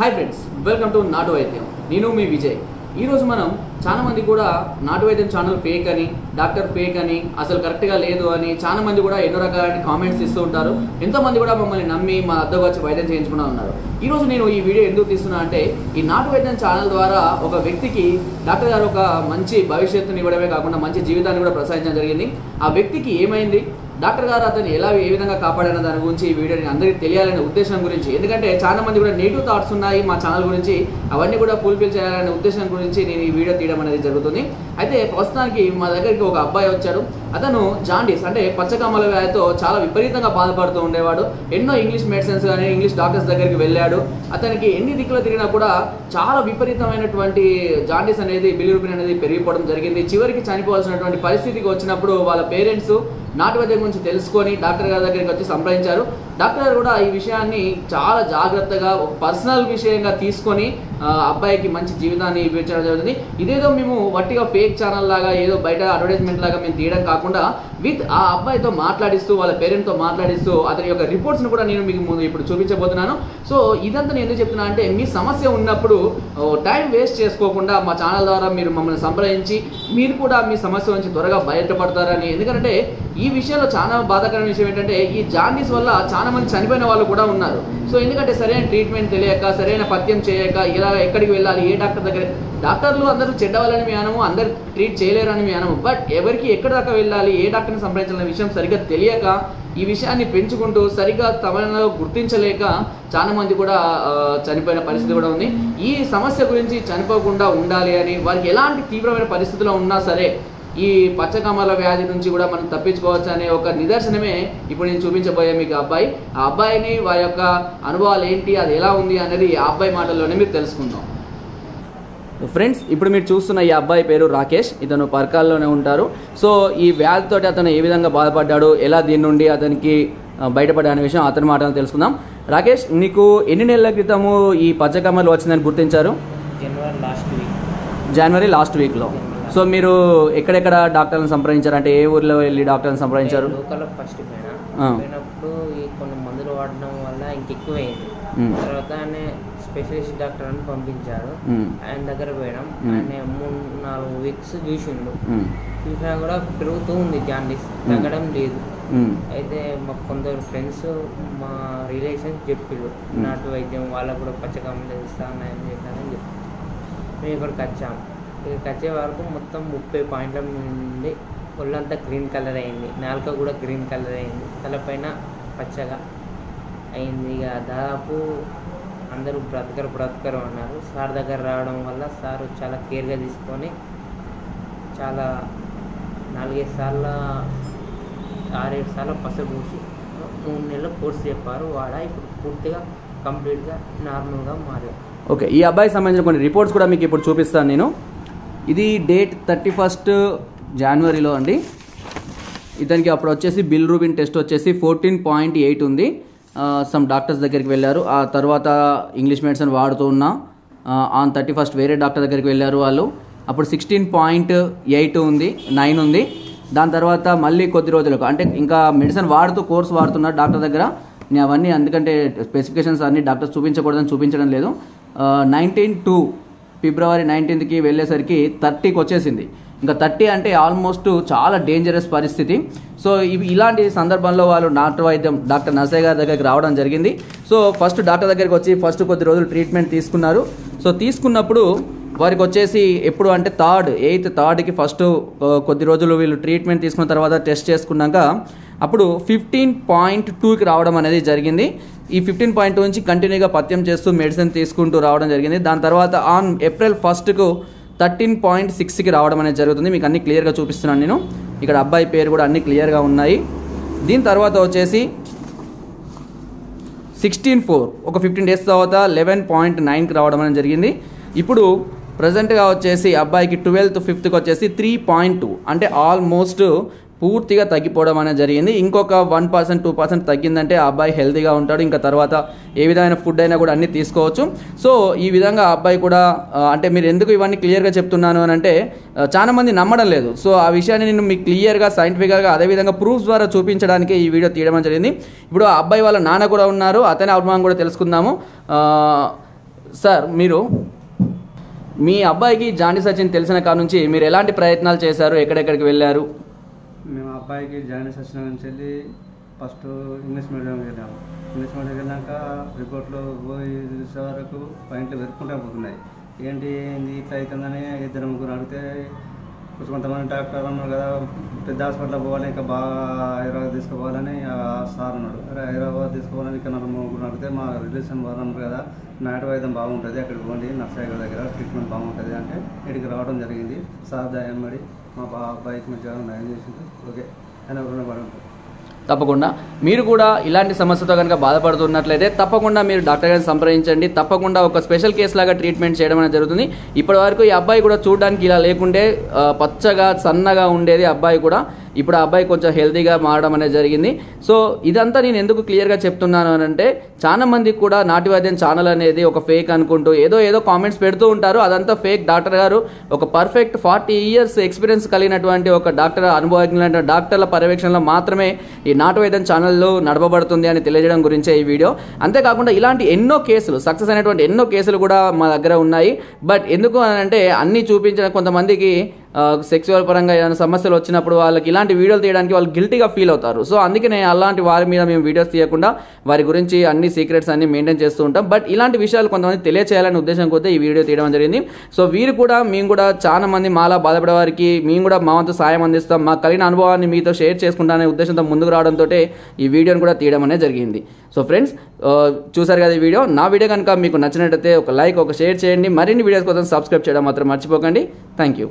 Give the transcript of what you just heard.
Hi friends, welcome to నాటు వైద్యం. నేను మీ విజయ్. ఈరోజు మనం చాలా మంది కూడా నాటు వైద్యం ఛానల్ ఫేక్ అని, డాక్టర్ ఫేక్ అని, అసలు కరెక్ట్గా లేదు అని చాలా మంది కూడా ఎన్నో రకాల కామెంట్స్ ఇస్తూ ఉంటారు. ఎంతోమంది కూడా మమ్మల్ని నమ్మి మా వద్దకు వచ్చి వైద్యం చేయించుకున్నా ఉన్నారు. ఈరోజు నేను ఈ వీడియో ఎందుకు తీస్తున్నా అంటే, ఈ నాటు వైద్యం ఛానల్ ద్వారా ఒక వ్యక్తికి డాక్టర్ గారు ఒక మంచి భవిష్యత్తుని ఇవ్వడమే కాకుండా మంచి జీవితాన్ని కూడా ప్రసాదించడం జరిగింది. ఆ వ్యక్తికి ఏమైంది, డాక్టర్ గారు అతను ఏ విధంగా కాపాడిన దాని గురించి ఈ వీడియోని అందరికీ తెలియాలనే ఉద్దేశం గురించి, ఎందుకంటే చాలా మంది కూడా నెగిటివ్ థాట్స్ ఉన్నాయి మా ఛానల్ గురించి, అవన్నీ కూడా ఫుల్ఫిల్ చేయాలనే ఉద్దేశం గురించి నేను ఈ వీడియో తీయడం అనేది జరుగుతుంది. అయితే ప్రస్తుతానికి మా దగ్గరికి ఒక అబ్బాయి వచ్చాడు. అతను జాండీస్ అంటే పచ్చకమ్మల వ్యాధితో చాలా విపరీతంగా బాధపడుతూ ఉండేవాడు. ఎన్నో ఇంగ్లీష్ మెడిసిన్స్ కానీ ఇంగ్లీష్ డాక్టర్స్ దగ్గరికి వెళ్ళాడు. అతనికి ఎన్ని దిక్కులు తిరిగినా కూడా చాలా విపరీతమైనటువంటి జాండీస్ అనేది, బిలిరూబిన్ అనేది పెరిగిపోవడం జరిగింది. చివరికి చనిపోవాల్సినటువంటి పరిస్థితికి వచ్చినప్పుడు వాళ్ళ పేరెంట్స్ నాటు వైద్యం గురించి తెలుసుకొని డాక్టర్ గారి దగ్గరికి వచ్చి సంప్రదించారు. డాక్టర్ గారు కూడా ఈ విషయాన్ని చాలా జాగ్రత్తగా ఒక పర్సనల్ విషయంగా తీసుకొని అబ్బాయికి మంచి జీవితాన్ని ఇప్పించడం జరుగుతుంది. ఇదేదో మేము వట్టిగా ఫేక్ ఛానల్ లాగా ఏదో బయట అడ్వర్టైజ్మెంట్ లాగా మేము తీయడం కాకుండా విత్ ఆ అబ్బాయితో మాట్లాడిస్తూ, వాళ్ళ పేరెంట్తో మాట్లాడిస్తూ అతని యొక్క రిపోర్ట్స్ని కూడా నేను మీకు ముందు ఇప్పుడు చూపించబోతున్నాను. సో ఇదంతా నేను ఎందుకు చెప్తున్నా అంటే, మీ సమస్య ఉన్నప్పుడు టైం వేస్ట్ చేసుకోకుండా మా ఛానల్ ద్వారా మీరు మమ్మల్ని సంప్రదించి మీరు కూడా మీ సమస్య నుంచి త్వరగా బయటపడతారని. ఎందుకంటే ఈ విషయంలో చాలా బాధాకరమైన విషయం ఏంటంటే, ఈ జాండీస్ వల్ల చాలా మంది చనిపోయిన వాళ్ళు కూడా ఉన్నారు. సో ఎందుకంటే సరైన ట్రీట్మెంట్ తెలియక, సరైన పథ్యం చేయక, ఇలా ఎక్కడికి వెళ్ళాలి, ఏ డాక్టర్ దగ్గర, డాక్టర్లు అందరూ చెడ్డవాళ్ళని మీ అనము, అందరు ట్రీట్ చేయలేరని మీ అనము, బట్ ఎవరికి ఎక్కడి దాకా వెళ్ళాలి, ఏ డాక్టర్ని సంప్రదించాలనే విషయం సరిగ్గా తెలియక ఈ విషయాన్ని పెంచుకుంటూ సరిగ్గా తమలో గుర్తించలేక చాలా మంది కూడా చనిపోయిన పరిస్థితి కూడా ఉంది. ఈ సమస్య గురించి చనిపోకుండా ఉండాలి అని, వారికి ఎలాంటి తీవ్రమైన పరిస్థితుల్లో ఉన్నా సరే ఈ పచ్చకమ్మల వ్యాధి నుంచి కూడా మనం తప్పించుకోవచ్చు అనే ఒక నిదర్శనమే ఇప్పుడు నేను చూపించబోయే మీకు అబ్బాయి. ఆ అబ్బాయిని వారి యొక్క అనుభవాలు ఏంటి, అది ఎలా ఉంది అనేది ఆ అబ్బాయి మాటల్లోనే మీరు తెలుసుకుందాం. ఫ్రెండ్స్, ఇప్పుడు మీరు చూస్తున్న ఈ అబ్బాయి పేరు రాకేష్. ఇతను పర్కాల్లోనే ఉంటారు. సో ఈ వ్యాధితోటి అతను ఏ విధంగా బాధపడ్డాడు, ఎలా దీని నుండి అతనికి బయటపడే అనే విషయం అతని మాటలు తెలుసుకుందాం. రాకేష్, నీకు ఎన్ని నెలల క్రితము ఈ పచ్చకమ్మలు వచ్చిందని గుర్తించారు? జనవరి లాస్ట్ వీక్లో. సో మీరు ఎక్కడెక్కడ డాక్టర్లను సంప్రదించారు, అంటే ఏ ఊర్లో వెళ్ళి డాక్టర్లను సంప్రదించారు? లోకల్లో ఫస్ట్ పోయినప్పుడు ఈ కొన్ని మందులు వాడడం వల్ల ఇంకెక్కువైంది. తర్వాత ఆయన స్పెషలిస్ట్ డాక్టర్ అని పంపించారు. ఆయన దగ్గర పోయినాం. ఆయన 3-4 వీక్స్ చూసినా కూడా పెరుగుతూ ఉంది జాండీస్, తగ్గడం లేదు. అయితే మాకు కొందరు ఫ్రెండ్స్, మా రిలేషన్స్ చెప్పారు నాటు వైద్యం, వాళ్ళకు కూడా పచ్చకమ్మలు ఇస్తాను అని చెప్పారని చెప్పి మేము ఇక్కడికి వచ్చాము. ఇక్కడికి వచ్చే వరకు మొత్తం 30 పాయింట్ల నుండి ఒళ్ళంతా గ్రీన్ కలర్ అయింది, నాలుక కూడా గ్రీన్ కలర్ అయింది, తలపైన పచ్చగా అయింది. ఇక దాదాపు అందరూ బ్రతకరు అన్నారు. సార్ దగ్గర రావడం వల్ల సార్ చాలా కేర్గా తీసుకొని చాలా 4-5 సార్లు 6-7 సార్లు పసరు పూసి 3 నెలలు కోర్సు చెప్పారు. ఇప్పుడు పూర్తిగా కంప్లీట్గా నార్మల్గా మారారు. ఓకే, ఈ అబ్బాయికి సంబంధించిన కొన్ని రిపోర్ట్స్ కూడా మీకు ఇప్పుడు చూపిస్తాను నేను. ఇది డేట్ 31 జనవరిలో అండి. ఇతనికి అప్పుడు వచ్చేసి బిలిరూబిన్ టెస్ట్ వచ్చేసి 14.8 ఉంది. సమ్ డాక్టర్స్ దగ్గరికి వెళ్ళారు. ఆ తర్వాత ఇంగ్లీష్ మెడిసిన్ వాడుతూ ఉన్నా ఆన్ 31 వేరే డాక్టర్ దగ్గరికి వెళ్ళారు వాళ్ళు. అప్పుడు 16.8 ఉంది, 9 ఉంది. దాని తర్వాత మళ్ళీ కొద్ది రోజులకు, అంటే ఇంకా మెడిసిన్ వాడుతూ కోర్స్ వాడుతున్నారు డాక్టర్ దగ్గర. నేను అవన్నీ ఎందుకంటే స్పెసిఫికేషన్స్ అన్ని డాక్టర్స్ చూపించకూడదని చూపించడం లేదు. 19 ఫిబ్రవరి 19కి వెళ్ళేసరికి 30కి వచ్చేసింది. ఇంకా 30 అంటే ఆల్మోస్ట్ చాలా డేంజరస్ పరిస్థితి. సో ఇలాంటి సందర్భంలో వాళ్ళు నాటు వైద్యం డాక్టర్ నర్సయ్య గారి దగ్గరికి రావడం జరిగింది. సో ఫస్ట్ డాక్టర్ దగ్గరికి వచ్చి ఫస్ట్ కొద్ది రోజులు ట్రీట్మెంట్ తీసుకున్నారు. సో తీసుకున్నప్పుడు వారికి వచ్చేసి ఎప్పుడు అంటే 8th ఫస్ట్ కొద్ది రోజులు వీళ్ళు ట్రీట్మెంట్ తీసుకున్న తర్వాత టెస్ట్ చేసుకున్నాక అప్పుడు 15.2కి రావడం అనేది జరిగింది. ఈ 15.2 నుంచి కంటిన్యూగా పథ్యం చేస్తూ మెడిసిన్ తీసుకుంటూ రావడం జరిగింది. దాని తర్వాత ఆన్ ఏప్రిల్ 1కు 13.6కి రావడం అనేది జరుగుతుంది. మీకు అన్ని క్లియర్గా చూపిస్తున్నాను నేను. ఇక్కడ అబ్బాయి పేరు కూడా అన్ని క్లియర్గా ఉన్నాయి. దీని తర్వాత వచ్చేసి 16/4 ఒక 15 డేస్ తర్వాత 11.9కి రావడం అనేది జరిగింది. ఇప్పుడు ప్రజెంట్గా వచ్చేసి అబ్బాయికి 12th 5కి వచ్చేసి 3.2 అంటే ఆల్మోస్ట్ పూర్తిగా తగ్గిపోవడం అనేది జరిగింది. ఇంకొక 1% 2% తగ్గిందంటే ఆ అబ్బాయి హెల్తీగా ఉంటాడు. ఇంకా తర్వాత ఏ విధమైన ఫుడ్ అయినా కూడా అన్నీ తీసుకోవచ్చు. సో ఈ విధంగా ఆ అబ్బాయి కూడా అంటే మీరు ఎందుకు ఇవన్నీ క్లియర్గా చెప్తున్నాను అని అంటే చాలా మంది నమ్మడం లేదు. సో ఆ విషయాన్ని నేను మీకు క్లియర్గా సైంటిఫిక్గా అదేవిధంగా ప్రూఫ్స్ ద్వారా చూపించడానికి ఈ వీడియో తీయడం జరిగింది. ఇప్పుడు ఆ అబ్బాయి వాళ్ళ నాన్న కూడా ఉన్నారు, అతని అనుభవం కూడా తెలుసుకుందాము. సార్ మీరు మీ అబ్బాయికి జాండీస్ వచ్చింది తెలిసిన కాడ నుంచి మీరు ఎలాంటి ప్రయత్నాలు చేశారు, ఎక్కడెక్కడికి వెళ్ళారు? మేము అబ్బాయికి జాండీస్ వచ్చిన నుంచి వెళ్ళి ఫస్ట్ ఇంగ్లీష్ మీడియంకి వెళ్ళాము. ఇంగ్లీష్ మీడియంకి వెళ్ళాక రిపోర్ట్లో పోయి చూసే వరకు పాయింట్లు వెతుక్కుంటూ పోతున్నాయి. ఏంటి ఇట్లా అవుతుందని ఇద్దరు ముగ్గురు అడిగితే కొంతమంది డాక్టర్ అన్నారు కదా పెద్ద హాస్పిటల్ పోవాలి, ఇంకా బాగా హైదరాబాద్ తీసుకుపోవాలని సార్ అన్నాడు. హైదరాబాద్ తీసుకోవాలని ఇంకా నన్ను ముగ్గురు అడిగితే మా రిలేషన్ వాళ్ళు అన్నారు కదా నాటు వైద్యం బాగుంటుంది, అక్కడికి పోండి నర్సయ్య గారి దగ్గర ట్రీట్మెంట్ బాగుంటుంది అంటే ఇక్కడికి రావడం జరిగింది. సార్ దయమ్మడి మా అబ్బాయికి మంచిగా నయం చేసింది. ఓకే ఆయన రుణపడి ఉంటుంది. తప్పకుండా మీరు కూడా ఇలాంటి సమస్యతో కనుక బాధపడుతున్నట్లయితే తప్పకుండా మీరు డాక్టర్ గారిని సంప్రదించండి. తప్పకుండా ఒక స్పెషల్ కేసు లాగా ట్రీట్మెంట్ చేయడం అనేది జరుగుతుంది. ఇప్పటి వరకు ఈ అబ్బాయి కూడా చూడడానికి ఇలా లేకుండే పచ్చగా సన్నగా ఉండేది అబ్బాయి కూడా. ఇప్పుడు ఆ అబ్బాయి కొంచెం హెల్తీగా మారడం అనేది జరిగింది. సో ఇదంతా నేను ఎందుకు క్లియర్గా చెప్తున్నాను అంటే చాలా మందికి కూడా నాటు వైద్యం ఛానల్ అనేది ఒక ఫేక్ అనుకుంటూ ఏదో కామెంట్స్ పెడుతూ ఉంటారు. అదంతా ఫేక్. డాక్టర్ గారు ఒక పర్ఫెక్ట్ 40 years ఎక్స్పీరియన్స్ కలిగినటువంటి ఒక డాక్టర్, అనుభవజ్ఞులైన డాక్టర్ల పర్యవేక్షణలో మాత్రమే ఈ నాటు వైద్యం ఛానల్లో నడపబడుతుంది అని తెలియజేయడం గురించే ఈ వీడియో. అంతేకాకుండా ఇలాంటి ఎన్నో కేసులు, సక్సెస్ అయినటువంటి ఎన్నో కేసులు కూడా మా దగ్గర ఉన్నాయి. బట్ ఎందుకు అని అంటే అన్నీ చూపించిన కొంతమందికి సెక్సువల్ పరంగా ఏదైనా సమస్యలు వచ్చినప్పుడు వాళ్ళకి ఇలాంటి వీడియోలు తీయడానికి వాళ్ళు గిల్టీగా ఫీల్ అవుతారు. సో అందుకనే అలాంటి వారి మీద మేము వీడియోస్ తీయకుండా వారి గురించి అన్ని సీక్రెట్స్ అన్ని మెయింటైన్ చేస్తూ ఉంటాం. బట్ ఇలాంటి విషయాలు కొంతమంది తెలియచేయాలనే ఉద్దేశం కొద్దీ ఈ వీడియో తీయడం జరిగింది. సో వీరు కూడా మేము కూడా చాలా మంది మాలా బాధపడే వారికి మేము కూడా మా వంతు సాయం అందిస్తాం, మాకు కలిగిన అనుభవాన్ని మీతో షేర్ చేసుకుంటామనే ఉద్దేశంతో ముందుకు రావడంతో ఈ వీడియోని కూడా తీయడం అనేది జరిగింది. సో ఫ్రెండ్స్ చూసారు కదా ఈ వీడియో. నా వీడియో కనుక మీకు నచ్చినట్టయితే ఒక లైక్, ఒక షేర్ చేయండి. మరిన్ని వీడియోస్ కోసం సబ్స్క్రైబ్ చేయడం మాత్రం మర్చిపోకండి. Thank you.